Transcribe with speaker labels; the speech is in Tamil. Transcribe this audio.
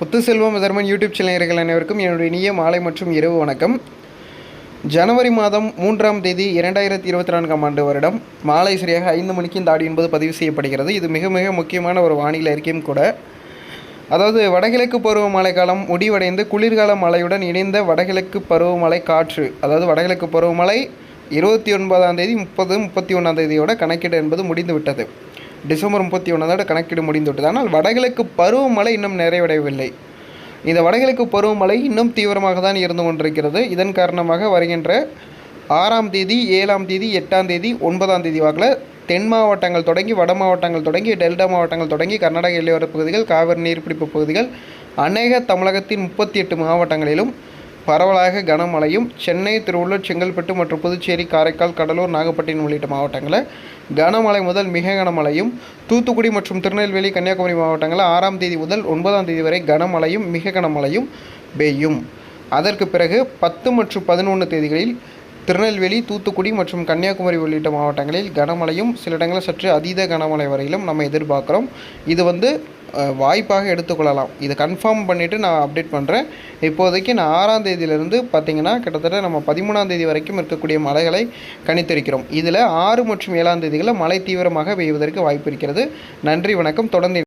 Speaker 1: முத்துசெல்வம் விதர்மன் யூடியூப் சேனல்கள் அனைவருக்கும் என்னுடைய இனிய மாலை மற்றும் இரவு வணக்கம். ஜனவரி மாதம் 3ஆம் தேதி 2024ஆம் ஆண்டு வருடம் மாலை சரியாக 5 மணிக்கு இந்த ஆடியோ என்பது பதிவு செய்யப்படுகிறது. இது மிக மிக முக்கியமான ஒரு வானிலை அறிக்கையும் கூட. அதாவது வடகிழக்கு பருவமழை காலம் முடிவடைந்து குளிர்கால மழையுடன் இணைந்த வடகிழக்கு பருவமழை காற்று, அதாவது வடகிழக்கு பருவமழை 29ஆம் தேதி 30 31ஆம் தேதியோட கணக்கீடு என்பது முடிந்துவிட்டது. டிசம்பர் 31 கணக்கீடு முடிந்துவிட்டது. ஆனால் வடகிழக்கு பருவமழை இன்னும் நிறைவடையவில்லை. இந்த வடகிழக்கு பருவமழை இன்னும் தீவிரமாக தான் இருந்து கொண்டிருக்கிறது. இதன் காரணமாக வருகின்ற 6ஆம் தேதி 7ஆம் தேதி 8ஆம் தேதி 9ஆம் தேதி வாக்கில் தென் மாவட்டங்கள் தொடங்கி வட மாவட்டங்கள் தொடங்கி டெல்டா மாவட்டங்கள் தொடங்கி கர்நாடக எல்லையோர பகுதிகள், காவிரி நீர்பிடிப்பு பகுதிகள், அநேக தமிழகத்தின் 38 மாவட்டங்களிலும் பரவலாக கனமழையும், சென்னை, திருவள்ளூர், செங்கல்பட்டு மற்றும் புதுச்சேரி, காரைக்கால், கடலூர், நாகப்பட்டினம் உள்ளிட்ட மாவட்டங்களில் கனமழை முதல் மிக கனமழையும், தூத்துக்குடி மற்றும் திருநெல்வேலி, கன்னியாகுமரி மாவட்டங்களில் 6ஆம் தேதி முதல் 9ஆம் தேதி வரை கனமழையும் மிக கனமழையும் பெய்யும். அதற்கு பிறகு 10 மற்றும் 11 தேதிகளில் திருநெல்வேலி, தூத்துக்குடி மற்றும் கன்னியாகுமரி உள்ளிட்ட மாவட்டங்களில் கனமழையும், சில இடங்களில் சற்று அதீத கனமழை வரையிலும் நம்ம எதிர்பார்க்குறோம். இது வாய்ப்பாக எடுத்துக்கொள்ளலாம். இதை கன்ஃபார்ம் பண்ணிவிட்டு நான் அப்டேட் பண்ணுறேன். இப்போதைக்கு நான் 6ஆம் தேதியிலிருந்து பார்த்திங்கன்னா கிட்டத்தட்ட நம்ம 13ஆம் தேதி வரைக்கும் இருக்கக்கூடிய மழைகளை கணித்திருக்கிறோம். இதில் 6 மற்றும் 7ஆம் தேதிகளில் மழை தீவிரமாக பெய்வதற்கு வாய்ப்பு இருக்கிறது. நன்றி, வணக்கம். தொடர்ந்து